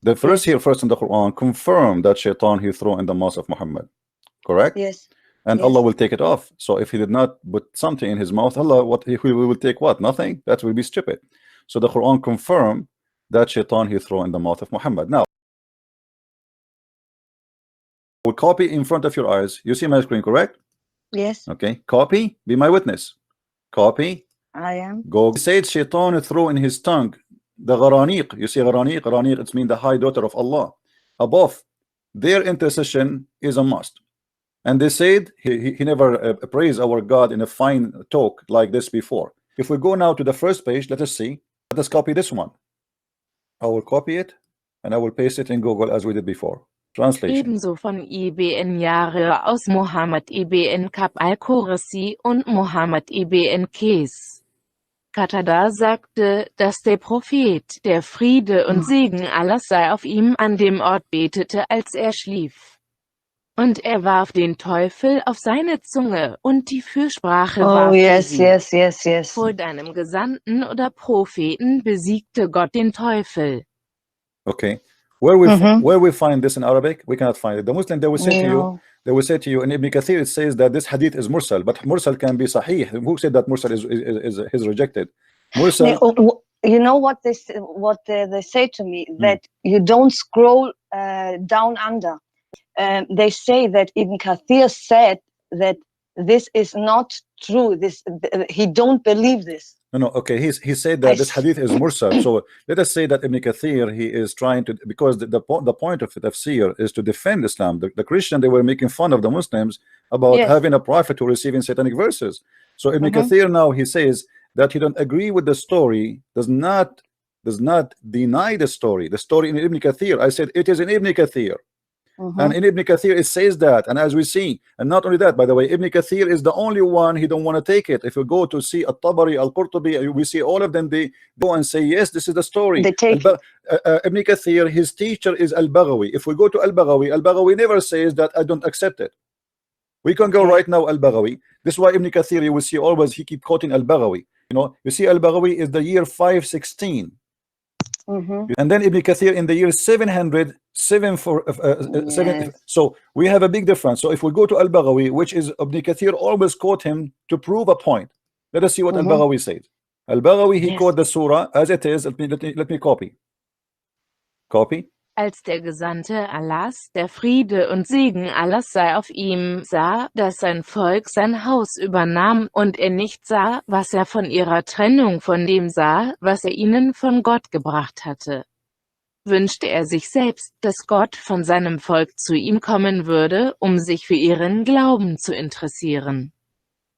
The first Yes. here, first in the Quran, confirm that shaitan he threw in the mouth of Muhammad. Correct? Yes. And Yes. Allah will take it off. So if he did not put something in his mouth, Allah, what he will take what? Nothing? That will be stupid. So the Quran confirm that shaitan he threw in the mouth of Muhammad. Now, we copy in front of your eyes. You see my screen, correct? Yes. Okay. Copy, be my witness. Copy, I am. go. He said shaitan threw in his tongue the gharaniq. You see gharaniq? Gharaniq, it means the high daughter of Allah. Above, their intercession is a must. And they said he never praised our God in a fine talk like this before. If we go now to the first page, let us see. Let us copy this one. I will copy it and I will paste it in Google as we did before. Translation. Ebenso von IBN Jahre aus Mohammed IBN Kab al-Qurasi und Mohammed IBN Kes. Qatada sagte, dass der Prophet, der Friede und Segen Allahs sei auf ihm, an dem Ort betete, als er schlief. Und er warf den Teufel auf seine Zunge, und die Fürsprache war Oh, für yes, sie. yes, yes, yes. Vor deinem Gesandten oder Propheten besiegte Gott den Teufel. Okay. Where we find this in Arabic, we cannot find it. The Muslim, they will say to you, they will say to you in Ibn Kathir, it says that this hadith is mursal, but mursal can be sahih. Who said that mursal is rejected? Mursal. You know what they say to me, that you don't scroll down under. They say that Ibn Kathir said that this is not true. He don't believe this. No, okay. He said that this hadith is mursal. So let us say that Ibn Kathir, he is trying to, because the point of tafsir is to defend Islam. The Christian, they were making fun of the Muslims about having a prophet who receiving satanic verses. So Ibn Kathir now, he says that he don't agree with the story, does not deny the story. The story in Ibn Kathir, I said it is in Ibn Kathir. And in Ibn Kathir it says that, and as we see, and not only that, by the way, Ibn Kathir is the only one he don't want to take it. If you go to see At-Tabari, Al-Qurtubi, we see all of them, they go and say yes, this is the story. They take Ibn Kathir, his teacher is Al-Baghawi. If we go to Al-Baghawi never says that I don't accept it. We can go right now Al-Baghawi. This is why Ibn Kathir, you will see always he keep quoting Al-Baghawi. You know, you see Al-Baghawi is the year 516. And then Ibn Kathir in the year 707 so we have a big difference. So if we go to Al-Baghawi, which is Ibn Kathir always quote him to prove a point. Let us see what Al-Baghawi said. Al-Baghawi, he quote the surah as it is. Let me copy. Als der Gesandte Allahs, der Friede und Segen Allahs sei auf ihm, sah, dass sein Volk sein Haus übernahm, und er nicht sah, was er von ihrer Trennung von dem sah, was er ihnen von Gott gebracht hatte. Wünschte er sich selbst, dass Gott von seinem Volk zu ihm kommen würde, um sich für ihren Glauben zu interessieren.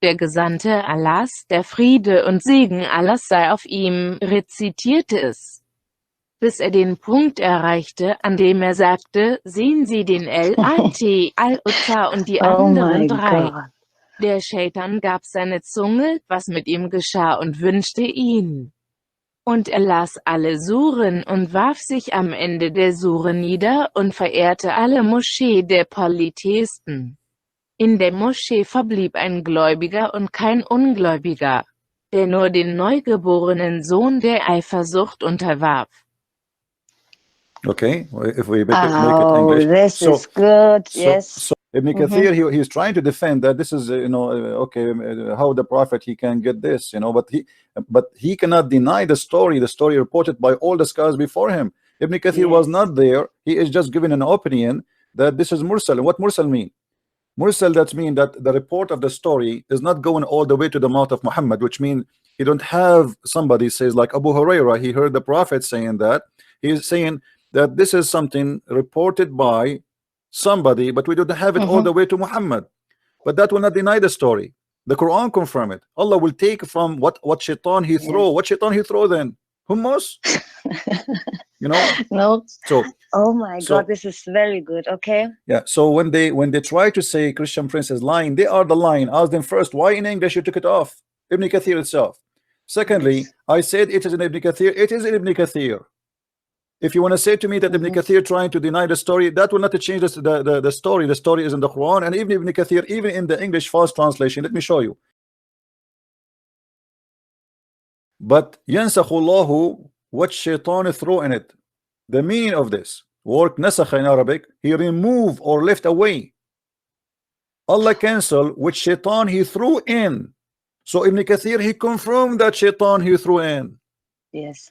Der Gesandte Allahs, der Friede und Segen Allahs sei auf ihm, rezitierte es, bis er den Punkt erreichte, an dem er sagte, sehen Sie den Lat, Al-Uzza und die anderen drei. Der Schaitan gab seine Zunge, was mit ihm geschah, und wünschte ihn. Und er las alle Suren und warf sich am Ende der Sure nieder und verehrte alle Moschee der Polytheisten. In der Moschee verblieb ein Gläubiger und kein Ungläubiger, der nur den neugeborenen Sohn der Eifersucht unterwarf. Okay, if we make it English. This is good. So Ibn Kathir, he's trying to defend that this is, okay, how the prophet he can get this, but he cannot deny the story reported by all the scholars before him. Ibn Kathir was not there. He is just giving an opinion that this is mursal. And what mursal mean? Mursal, that means that the report of the story is not going all the way to the mouth of Muhammad, which means you don't have somebody says like Abu Huraira, he heard the prophet saying that. He is saying that this is something reported by somebody, but we don't have it all the way to Muhammad. But that will not deny the story. The Quran confirm it. Allah will take from what shaitan he throw. What shaitan he throw then? Hummus? No. So oh my God, this is very good. Okay. Yeah. So when they try to say Christian Prince is lying, they are the lying. Ask them first, why in English you took it off? Ibn Kathir itself. Secondly, I said it is in Ibn Kathir. It is in Ibn Kathir. If you want to say to me that Ibn Kathir trying to deny the story, that will not change the story. The story is in the Quran, and even Ibn Kathir, even in the English false translation, let me show you. But yansakhu Allahu what shaitan throw in it. The meaning of this word nasakha in Arabic, he removed or left away. Allah cancel which shaitan he threw in. So Ibn Kathir, he confirmed that shaitan he threw in. Yes.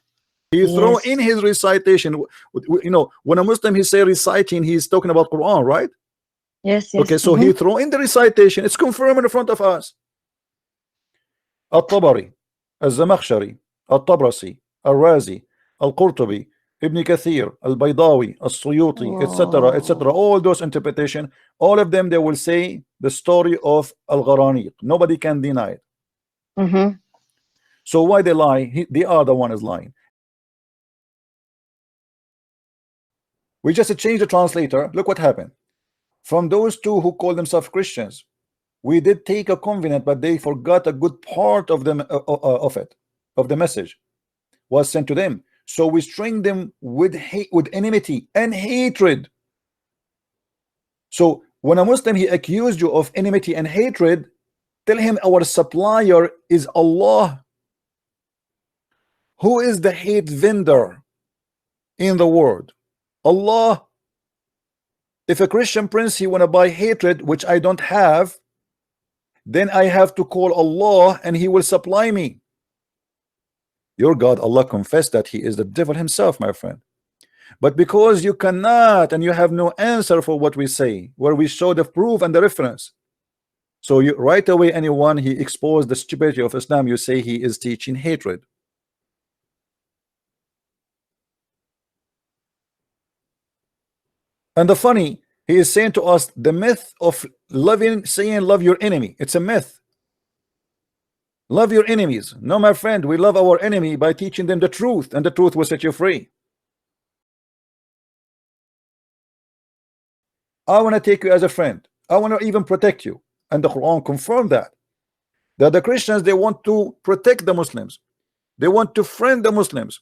He threw Yes. in his recitation. You know, when a Muslim he say reciting, he's talking about Quran, right? Yes, yes. Okay, so he threw in the recitation. It's confirmed in front of us. Al-Tabari, Al-Zamakhshari, Al-Tabrasi, Al-Razi, Al-Qurtubi, Ibn Kathir, Al-Baydawi, Al-Suyuti, etc., etc. All those interpretation, all of them, they will say the story of Al-Gharaniq. Nobody can deny it. So why they lie? They are the one is lying. We just changed the translator. Look what happened. From those two who call themselves Christians, we did take a covenant, but they forgot a good part of them of it, of the message was sent to them. So we string them with hate, with enmity and hatred. So when a Muslim he accused you of enmity and hatred, tell him our supplier is Allah. Who is the hate vendor in the world? Allah. If a Christian prince he want to buy hatred, which I don't have, then I have to call Allah and he will supply me. Your God, Allah, confessed that he is the devil himself, my friend. But because you cannot and you have no answer for what we say, where we show the proof and the reference, so you right away anyone he exposed the stupidity of Islam, you say he is teaching hatred. And the funny, he is saying to us the myth of loving, saying love your enemy. It's a myth. Love your enemies. No, my friend, we love our enemy by teaching them the truth, and the truth will set you free. I want to take you as a friend. I want to even protect you. And the Quran confirmed that the Christians, they want to protect the Muslims. They want to friend the Muslims.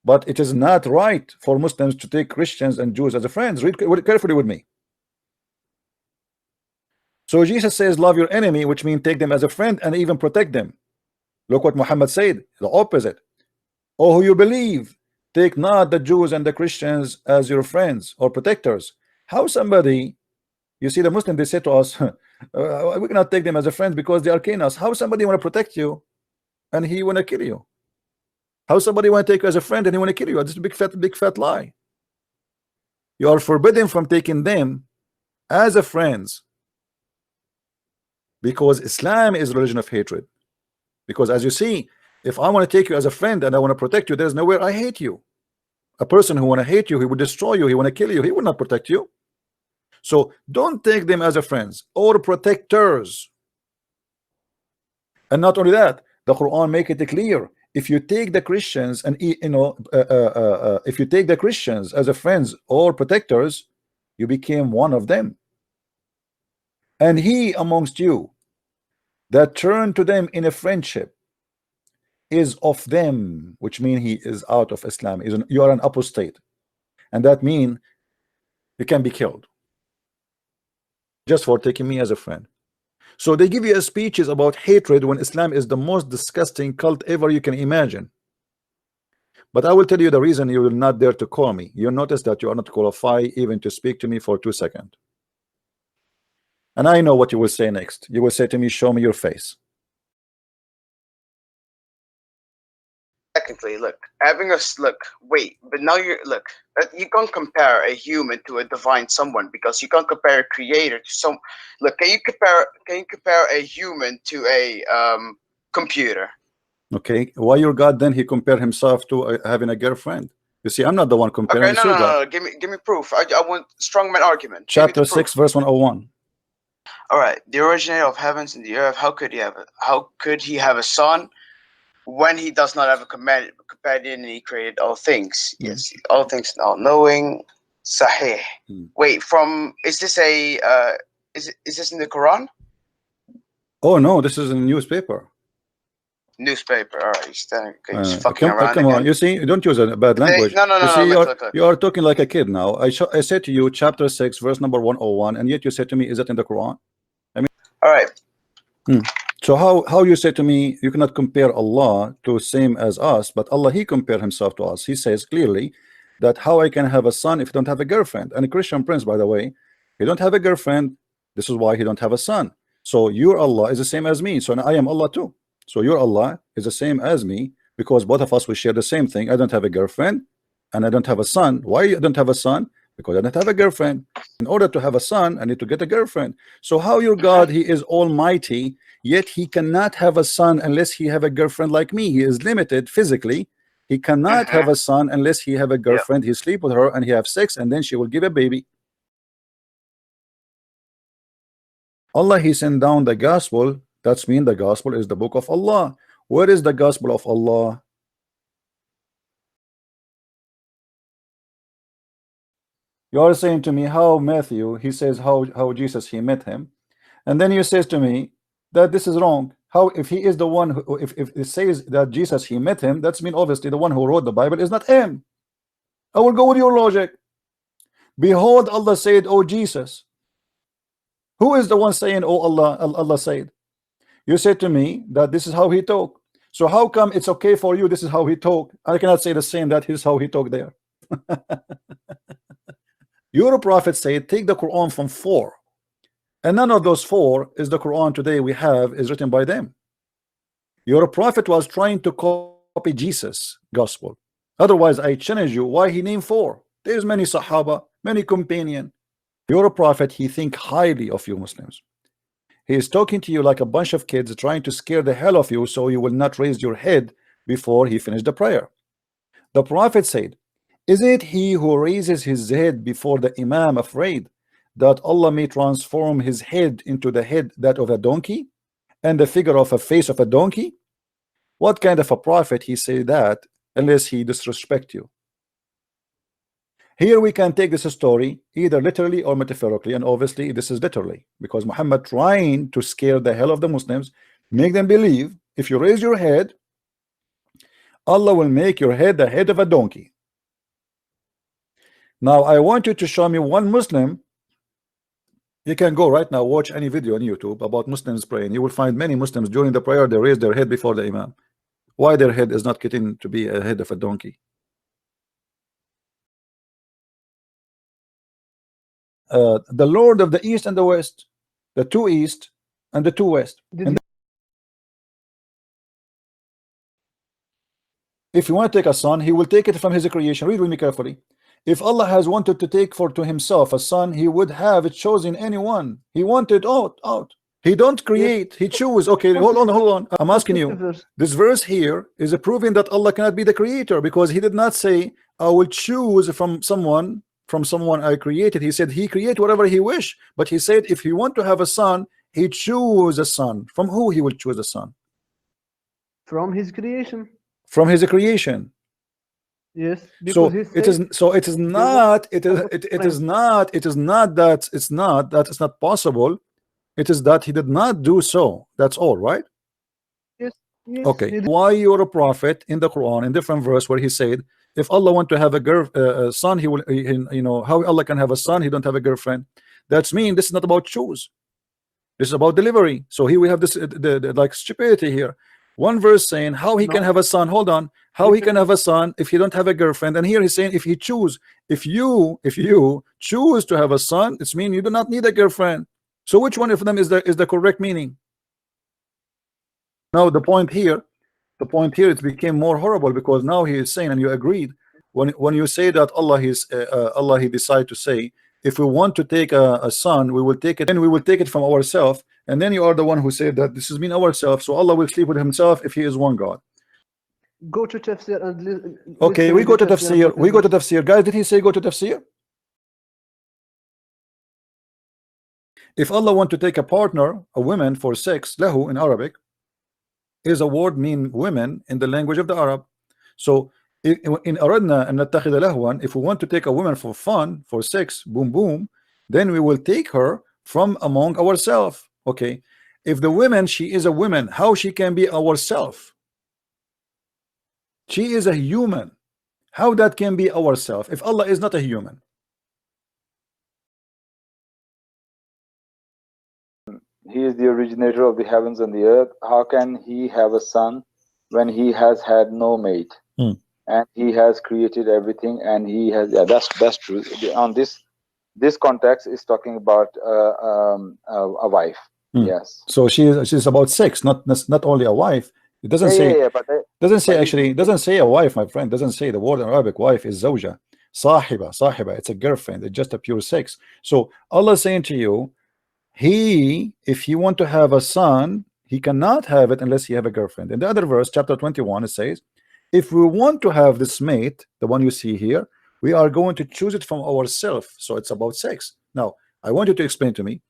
But it is not right for Muslims to take Christians and Jews as a friends. Read carefully with me. So Jesus says love your enemy, which means take them as a friend and even protect them. Look what Muhammad said, the opposite. Oh, who you believe, take not the Jews and the Christians as your friends or protectors. How somebody, you see the Muslim, they say to us, we cannot take them as a friend because they are killing us. How somebody want to protect you and he want to kill you? How somebody want to take you as a friend and he want to kill you? This is a big fat lie. You are forbidden from taking them as a friends, because Islam is a religion of hatred. Because as you see, if I want to take you as a friend and I want to protect you, there's nowhere I hate you. A person who want to hate you, he would destroy you, he want to kill you, he would not protect you. So don't take them as a friends or protectors. And not only that, the Quran make it clear. If you take the Christians and if you take the Christians as a friends or protectors, you became one of them. And he amongst you that turn to them in a friendship is of them, which means he is out of Islam. You are an apostate, and that means you can be killed just for taking me as a friend. So they give you speeches about hatred when Islam is the most disgusting cult ever you can imagine. But I will tell you the reason you will not dare to call me. You notice that you are not qualified even to speak to me for 2 seconds. And I know what you will say next. You will say to me, show me your face. Technically, look, having us look, wait, but now you're look, you can't compare a human to a divine someone, because you can't compare a creator to some. Look, can you compare a human to a computer? Okay, why your God then he compare himself to having a girlfriend? You see, I'm not the one comparing. Okay, no. Give me proof. I want strongman argument. Chapter 6, verse 101. All right, the originator of heavens and the earth. How could he have a son when he does not have a companion and he created all things? Yes, all things, all knowing. Sahih. Wait, is this in the Quran? Oh no, this is in a newspaper. Newspaper. All right, he's fucking around. Come on, you see, you don't use a bad language. No. You see, you are talking like a kid now. I said to you, chapter 6, verse number 101, and yet you said to me, is that in the Quran? I mean, all right. So how you say to me, you cannot compare Allah to same as us, but Allah he compare himself to us. He says clearly that how I can have a son if I don't have a girlfriend. And a Christian prince, by the way, he don't have a girlfriend. This is why he don't have a son. So your Allah is the same as me. So I am Allah too. So your Allah is the same as me, because both of us we share the same thing. I don't have a girlfriend and I don't have a son. Why I don't have a son? Because I don't have a girlfriend. In order to have a son, I need to get a girlfriend. So how your God, he is almighty, yet he cannot have a son unless he have a girlfriend like me. He is limited physically. He cannot have a son unless he have a girlfriend. He sleep with her and he have sex, and then she will give a baby. Allah, he sent down the gospel. That's mean the gospel is the book of Allah. Where is the gospel of Allah? You are saying to me how Matthew, he says how Jesus, he met him, and then you says to me that this is wrong. How, if he is the one who, if it says that Jesus, he met him, that's mean obviously the one who wrote the Bible is not him. I will go with your logic. Behold, Allah said, oh Jesus. Who is the one saying, oh Allah? Allah said. You said to me that this is how he talk. So how come it's okay for you? This is how he talk. I cannot say the same, that is how he talk there. Your prophet said, take the Quran from 4. And none of those 4 is the Quran today we have is written by them. Your prophet was trying to copy Jesus' gospel. Otherwise, I challenge you, why he named 4? There's many Sahaba, many companion. Your prophet, he think highly of you Muslims. He is talking to you like a bunch of kids, trying to scare the hell of you so you will not raise your head before he finished the prayer. The prophet said, is it he who raises his head before the Imam afraid that Allah may transform his head into the head that of a donkey and the figure of a face of a donkey? What kind of a prophet he say that unless he disrespect you? Here we can take this story either literally or metaphorically, and obviously this is literally, because Muhammad trying to scare the hell of the Muslims, make them believe if you raise your head, Allah will make your head the head of a donkey. Now I want you to show me one Muslim. You can go right now, watch any video on YouTube about Muslims praying. You will find many Muslims during the prayer, they raise their head before the Imam. Why their head is not getting to be a head of a donkey? The Lord of the East and the West, the 2 East and the 2 West. And if you want to take a son, he will take it from his creation. Read with me carefully. If Allah has wanted to take for to himself a son, he would have chosen anyone. He wanted out. He don't create, he choose. Okay, hold on. I'm asking you. This verse here is proving that Allah cannot be the creator, because he did not say, I will choose from someone I created. He said he create whatever he wish, but he said if he want to have a son, he choose a son. From who he will choose a son? From his creation. From his creation. Yes. So it is not that it's not possible. It is that he did not do so. That's all, right? Yes. Okay. Why your prophet in the Quran in different verse where he said if Allah want to have a son, he will, you know, how Allah can have a son, he don't have a girlfriend. That's mean this is not about choose. This is about delivery. So here we have this like stupidity here. One verse saying how he can have a son. Hold on. How he can have a son if he don't have a girlfriend? And here he's saying if he choose, if you choose to have a son, it's mean you do not need a girlfriend. So which one of them is the correct meaning? Now the point here it became more horrible, because now he is saying, and you agreed when you say that Allah he decided to say if we want to take a son, we will take it, and we will take it from ourselves. And then you are the one who said that this is mean ourselves. So Allah will sleep with himself if he is one God. Go to tafsir and okay, we go to tafsir. We go to tafsir. Guys, did he say go to tafsir? If Allah want to take a partner, a woman for sex, lahu in Arabic is a word mean women in the language of the Arab. So in aradna and nattakhidha lahwan, if we want to take a woman for fun, for sex, boom boom, then we will take her from among ourselves. Okay, if the woman, she is a woman, how she can be ourself? She is a human. How that can be ourself if Allah is not a human? He is the originator of the heavens and the earth. How can he have a son when he has had no mate? and He has created everything, and He has, yeah, that's true. On this context is talking about a wife. Yes. So she's about sex, not only a wife. It doesn't Yeah, say, but doesn't say but actually, it doesn't say a wife, my friend. Doesn't say the word in Arabic wife is zawja. Sahiba, it's a girlfriend, it's just a pure sex. So Allah is saying to you, if you want to have a son, he cannot have it unless he have a girlfriend. In the other verse, chapter 21, it says, if we want to have this mate, the one you see here, we are going to choose it from ourselves. So it's about sex. Now I want you to explain to me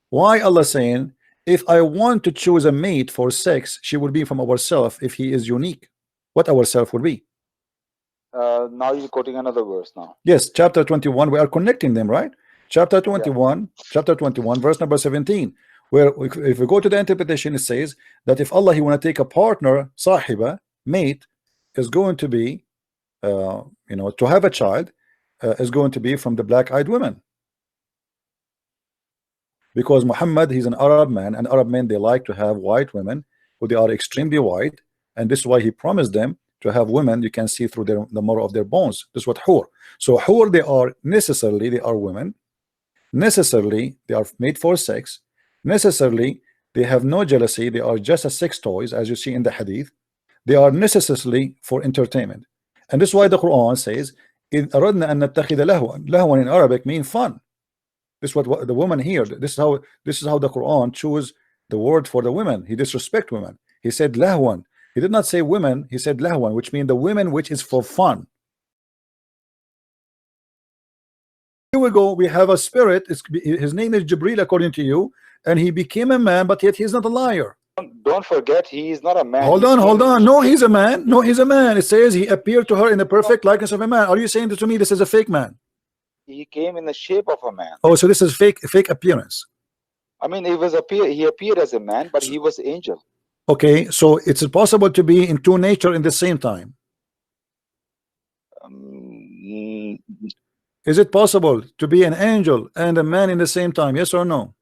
why Allah saying, if I want to choose a mate for sex, she will be from ourselves if he is unique. What ourself will be? now you're quoting another verse now. Yes, chapter 21, we are connecting them, right? Chapter 21, chapter 21, verse number 17, where if we go to the interpretation, it says that if Allah, he want to take a partner, sahiba, mate, is going to be, to have a child, is going to be from the black-eyed women. Because Muhammad, he's an Arab man, and Arab men, they like to have white women who they are extremely white, and this is why he promised them to have women you can see through the marrow of their bones. This is what hur. So hur, they are women, necessarily they are made for sex, necessarily they have no jealousy, they are just a sex toys, as you see in the hadith. They are necessarily for entertainment, and this is why the Quran says, إِذْ أَرَدْنَا أَن نَتَّخِذَ لَهْوًا. Lahwan in Arabic means fun. This is what the woman here. This is how the Quran chose the word for the women. He disrespect women. He said lahwan. He did not say women. He said lahwan, which means the women which is for fun. Here we go. We have a spirit. His name is Jibril, according to you, and he became a man, but yet he's not a liar. Don't forget, he is not a man. Hold on. No, he's a man. No, he's a man. It says he appeared to her in the perfect likeness of a man. Are you saying to me this is a fake man? He came in the shape of a man. Oh, so this is fake appearance. I mean, he appeared as a man, but he was angel. Okay, so it's possible to be in two nature in the same time. Is it possible to be an angel and a man in the same time? Yes or no?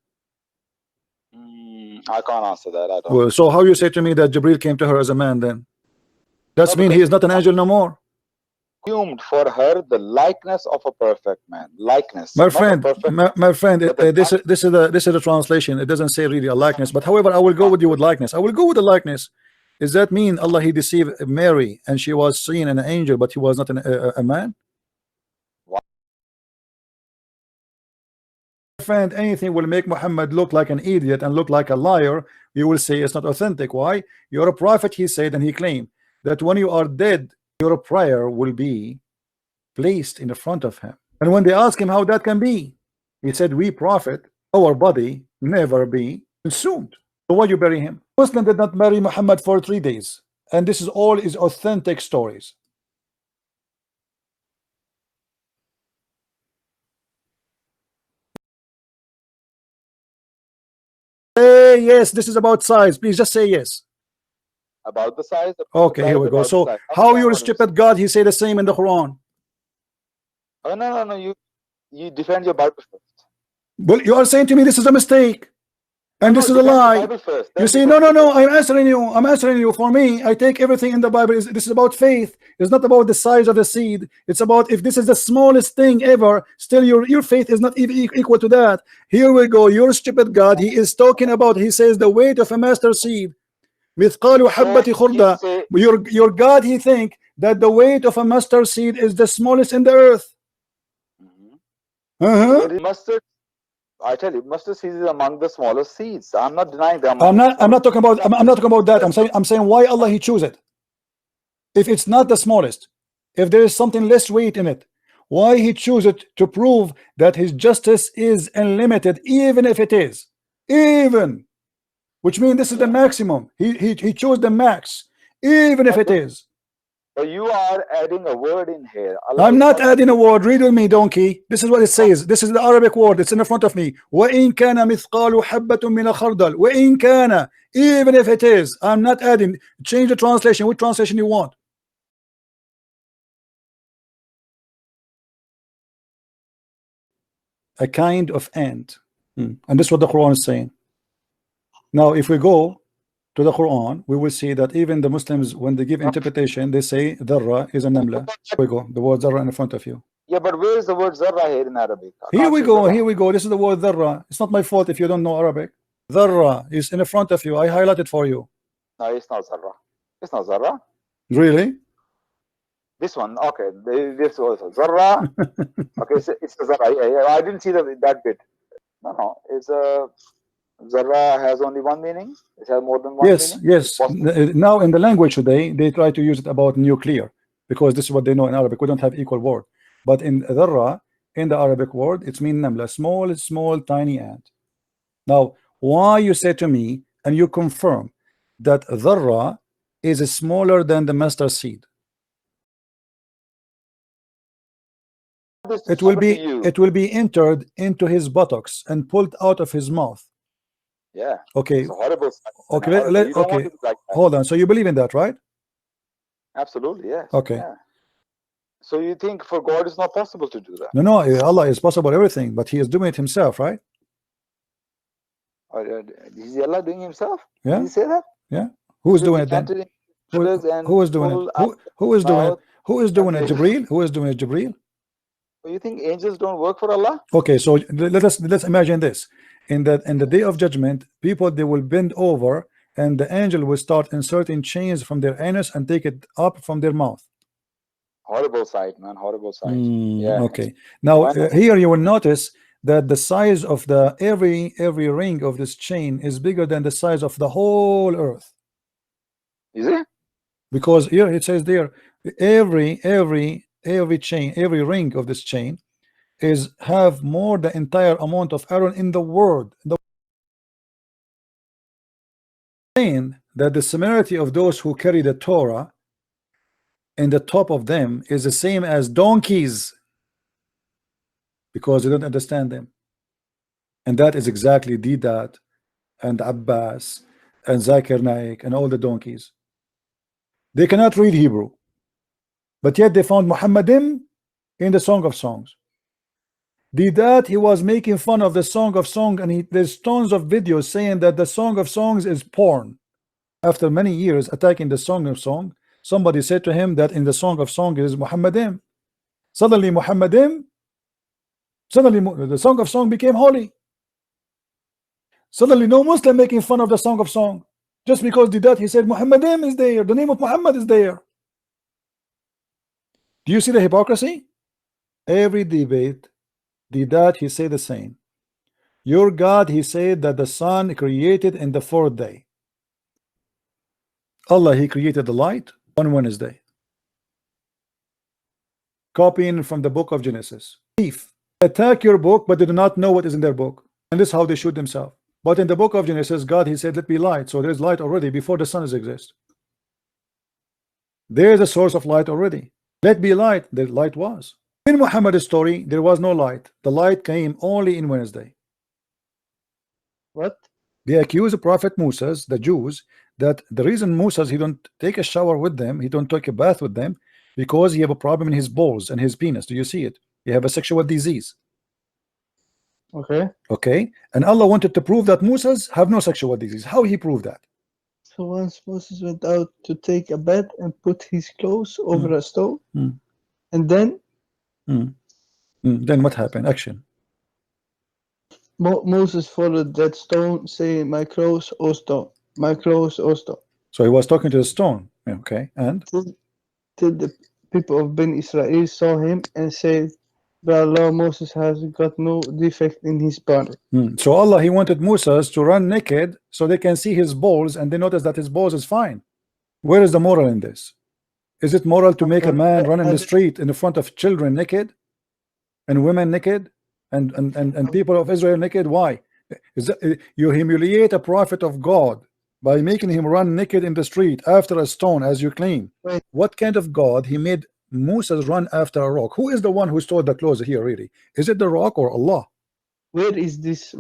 I can't answer that. I don't. Well, so how you say to me that Jibril came to her as a man then? That's mean he is not an angel no more. Assumed for her the likeness of a perfect man. Likeness. My friend, this is a translation. It doesn't say really a likeness. But however, I will go with you with likeness. I will go with the likeness. Does that mean Allah, he deceived Mary and she was seen an angel, but he was not a man? Friend, anything will make Muhammad look like an idiot and look like a liar, you will say it's not authentic. Why? You're a prophet, he said, and he claimed that when you are dead, your prayer will be placed in the front of him. And when they ask him how that can be, he said, we prophet, our body never be consumed. So why you bury him? Muslim did not bury Muhammad for 3 days, and this is all is authentic stories. Say yes, this is about size. Please just say yes. About the size. Okay, here we go. So how you're stupid God, he say the same in the Quran. Oh, no, you defend your Bible first. Well, you are saying to me this is a mistake and this is a lie. You say no, I'm answering you. For me, I take everything in the Bible. This is about faith. It's not about the size of the seed. It's about if this is the smallest thing ever, still your faith is not even equal to that. Here we go. Your stupid God, he is talking about, he says the weight of a mustard seed. Your God, he think that the weight of a mustard seed is the smallest in the earth. Mustard, I tell you, mustard seeds is among the smallest seeds. I'm not denying them. I'm not talking about that. I'm saying why Allah he choose it. If it's not the smallest, if there is something less weight in it, why he choose it to prove that his justice is unlimited, even if it is, which means this is the maximum. He chose the max, even if it is. But you are adding a word in here. I'm not adding a word. Read with me, donkey. This is what it says. This is the Arabic word. It's in the front of me. وَإِن كَانَ مِثْقَالُ حَبَّةٌ مِنَ خَرْدَلٍ. وَإِن كَانَ, even if it is. I'm not adding. Change the translation. Which translation you want? A kind of ant. And this is what the Quran is saying. Now, if we go to the Quran, we will see that even the Muslims, when they give interpretation, they say dharra is a namla. Here we go, the word dharra in front of you. Yeah, but where is the word zarra here in Arabic? I Here can't we see go, zarra. here we go. This is the word dharra. It's not my fault if you don't know Arabic. Dharra is in front of you. I highlighted for you. No, it's not zarra. It's not zarra. Really? This one, okay. This also zarra. Okay, it's a zarra. Yeah, I didn't see that bit. No, it's a zarra has only one meaning. It has more than one Yes, meaning. yes. Now in the language today, they try to use it about nuclear because this is what they know in Arabic. We don't have equal word. But in dharra, in the Arabic word, it's mean namla, small, tiny ant. Now, why you say to me and you confirm that dharra is smaller than the mustard seed? It will be entered into his buttocks and pulled out of his mouth. Yeah. Okay. It's a horrible. Okay. Okay. Hold on. So you believe in that, right? Absolutely. Yes. Okay. Yeah. So you think for God it's not possible to do that? No. Allah is possible everything, but He is doing it Himself, right? Is Allah doing Himself? Yeah. Did He say that? Yeah. Who is doing it then? Who is doing it? Who is doing it? Who is doing it? Jibreel? Who is doing it? Jibreel? You think angels don't work for Allah? Okay, so let's imagine this. In the day of judgment, people, they will bend over and the angel will start inserting chains from their anus and take it up from their mouth. Horrible sight, man. Horrible sight. Yeah. Okay. Now here you will notice that the size of the every ring of this chain is bigger than the size of the whole earth. Is it? Because here it says there every chain, every ring of this chain is have more the entire amount of iron in the world. Saying that the similarity of those who carry the Torah and the top of them is the same as donkeys because they don't understand them. And that is exactly Didat and Abbas and Zakir Naik and all the donkeys. They cannot read Hebrew, but yet they found Muhammadim in the Song of Songs. Didat, he was making fun of the Song of Songs, and there's tons of videos saying that the Song of Songs is porn. After many years attacking the Song of Songs, somebody said to him that in the Song of Songs is Muhammadim. Suddenly the Song of Songs became holy. Suddenly no Muslim making fun of the Song of Songs just because Didat, he said Muhammadim is there, the name of Muhammad is there. Do you see the hypocrisy? Every debate, Didat, he said the same. Your God, he said that the sun created in the fourth day. Allah, he created the light on Wednesday. Copying from the book of Genesis. Thief. Attack your book, but they do not know what is in their book. And this is how they shoot themselves. But in the book of Genesis, God, he said, let be light. So there's light already before the sun exists. There's a source of light already. Let be light. The light was. In Muhammad's story, there was no light. The light came only in Wednesday. What? They accuse Prophet Moses, the Jews, that the reason Moses, he don't take a shower with them, he don't take a bath with them, because he have a problem in his balls and his penis. Do you see it? He have a sexual disease. Okay. And Allah wanted to prove that Moses have no sexual disease. How he proved that? So once Moses went out to take a bath and put his clothes over a stone, and then then what happened? Action. Moses followed that stone, saying, "My clothes, O stone, my clothes, O stone." So he was talking to the stone. Okay, and till the people of Ben Israel saw him and said, "By Allah, Moses has got no defect in his body." So Allah, he wanted Moses to run naked so they can see his balls, and they notice that his balls is fine. Where is the moral in this? Is it moral to make a man run in the street in the front of children naked and women naked and people of Israel naked? Why? Is that, you humiliate a prophet of God by making him run naked in the street after a stone, as you claim. What kind of God he made Moses run after a rock? Who is the one who stole the clothes here really? Is it the rock or Allah? Where is this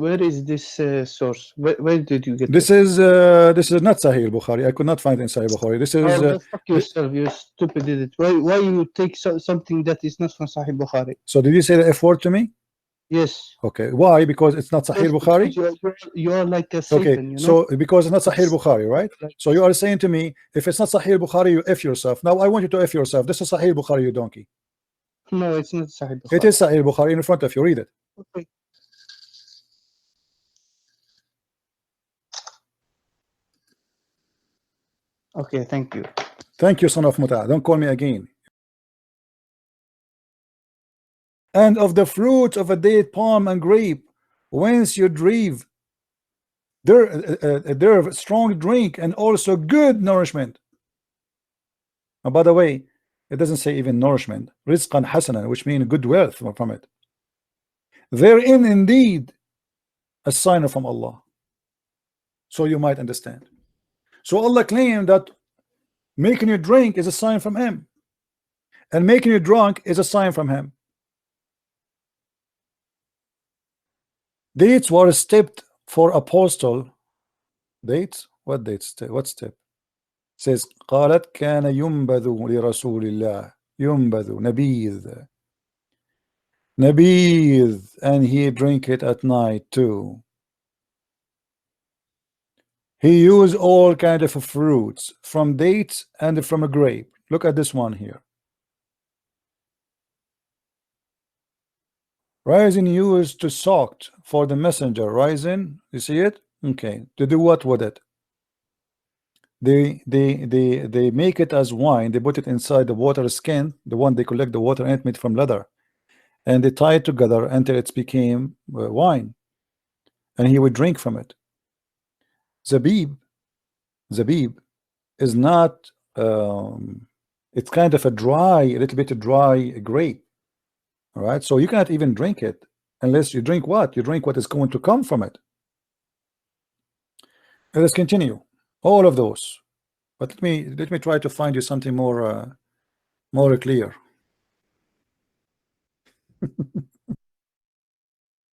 source? Where did you get this? Is not Sahih Bukhari. I could not find it in Sahih Bukhari. This is fuck yourself, you stupid idiot. Why you take something that is not from Sahih Bukhari? So did you say the F word to me? Yes. Okay, why? Because it's not Sahih Yes, Bukhari. because you're like a Okay, Satan, you know. so because it's not Sahih It's Bukhari, right? like So you are saying to me, if it's not Sahih Bukhari, you F yourself. Now I want you to F yourself. This is Sahih Bukhari, you donkey. no, it's not Sahih It Bukhari. is Sahih Bukhari in front of you. Read it. Okay. Okay, thank you. Thank you, son of Muta. Don't call me again. And of the fruit of a date, palm, and grape, whence you drive, they're strong drink and also good nourishment. And by the way, it doesn't say even nourishment. Rizqan hasanan, which means good wealth from it. Therein indeed a sign from Allah. So you might understand. So Allah claimed that making you drink is a sign from Him, and making you drunk is a sign from Him. Dates were stepped for apostle. Dates? What dates? What step? Says قالت كان ينبذ لرسول الله ينبذ نبيذ, and he drink it at night too. He used all kind of fruits from dates and from a grape. Look at this one here. Rising used to soaked for the messenger. Rising, you see it? Okay. To do what with it? They make it as wine. They put it inside the water skin, the one they collect the water and made from leather, and they tie it together until it became wine, and he would drink from it. Zabib is not it's kind of a little bit dry grape. All right, so you cannot even drink it unless you drink what? You drink what is going to come from it. Let's continue. All of those, but let me try to find you something more clear.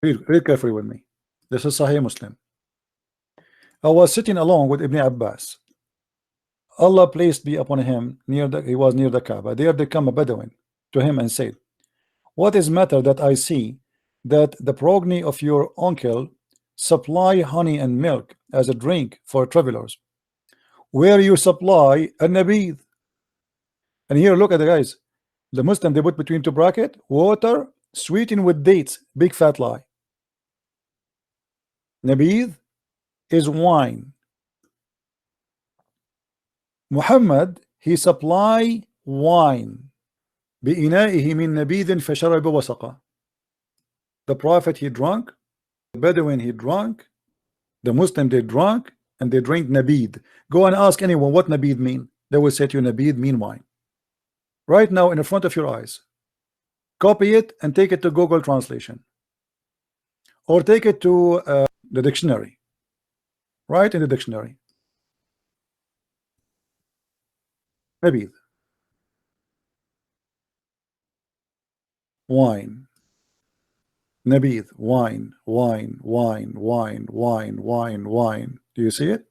read carefully with me. This is Sahih Muslim. I was sitting along with Ibn Abbas. Allah placed be upon him he was near the Kaaba. There they come a Bedouin to him and said, what is matter that I see that the progeny of your uncle supply honey and milk as a drink for travelers, where you supply a nabid? And here look at the guys, the Muslim, they put between two bracket water sweetened with dates, big fat lie. Nabid is wine. Muhammad, he supply wine. بإنائه من نبيذ فشرب وسقى. The Prophet, he drunk, the Bedouin, he drunk, the Muslim, they drunk, and they drink nabid. Go and ask anyone what nabid mean. They will say to you, nabid mean wine. Right now in the front of your eyes. Copy it and take it to Google Translation, or take it to the dictionary. Right in the dictionary. Nabid. Wine. Nabid, wine. Do you see it?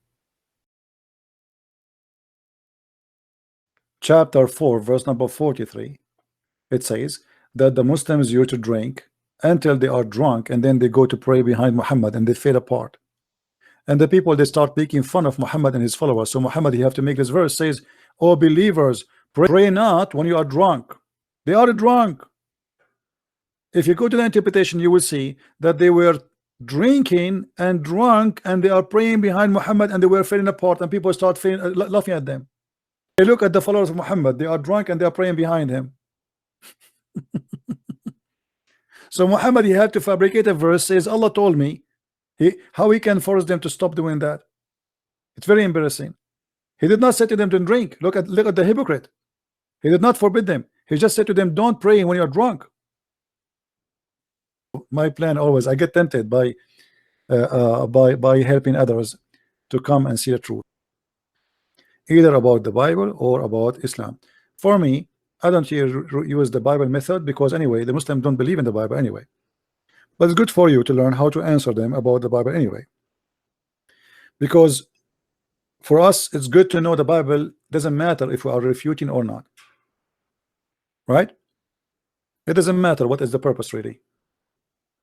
Chapter 4, verse number 43. It says that the Muslims used to drink until they are drunk, and then they go to pray behind Muhammad, and they fade apart. And the people, they start making fun of Muhammad and his followers. So Muhammad, you have to make this verse, says, "O believers, pray not when you are drunk." They are drunk. If you go to the interpretation, you will see that they were drinking and drunk, and they are praying behind Muhammad, and they were falling apart, and people start laughing at them. They look at the followers of Muhammad, they are drunk and they are praying behind him. So Muhammad, he had to fabricate a verse, says Allah told me. How he can force them to stop doing that? It's very embarrassing. He did not say to them to drink. Look at the hypocrite. He did not forbid them. He just said to them, don't pray when you're drunk. My plan always, I get tempted by helping others to come and see the truth, either about the Bible or about Islam. For me, I don't use the Bible method, because anyway the Muslims don't believe in the Bible anyway, but it's good for you to learn how to answer them about the Bible anyway, because for us it's good to know the Bible. Doesn't matter if we are refuting or not, right? It doesn't matter what is the purpose really.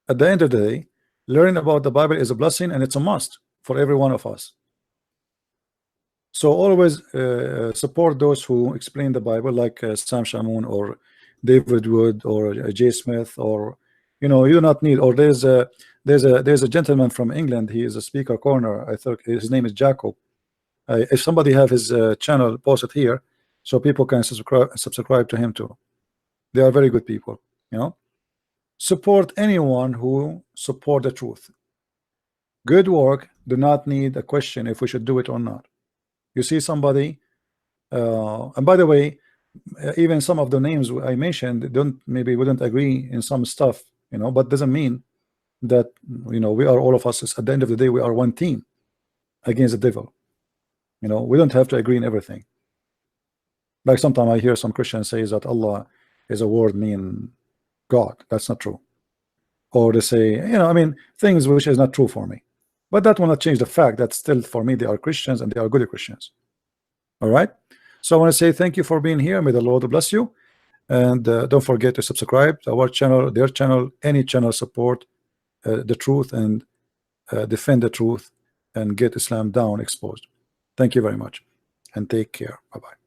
At the end of the day, learning about the Bible is a blessing, and it's a must for every one of us. So always support those who explain the Bible, like Sam Shamoun or David Wood or Jay Smith, or you do not need. Or there's a gentleman from England. He is a speaker corner. I think his name is Jacob. If somebody have his channel posted here, so people can subscribe to him too. They are very good people. Support anyone who support the truth. Good work do not need a question if we should do it or not. You see somebody, and by the way, even some of the names I mentioned maybe wouldn't agree in some stuff, but doesn't mean that we are all of us. At the end of the day, we are one team against the devil. We don't have to agree in everything. Like sometimes I hear some Christians say that Allah is a word mean God. That's not true. Or they say, I mean, things which is not true for me. But that will not change the fact that still for me they are Christians, and they are good Christians. All right. So I want to say thank you for being here. May the Lord bless you. And don't forget to subscribe to our channel, their channel, any channel. Support the truth and defend the truth and get Islam down exposed. Thank you very much, and take care. Bye-bye.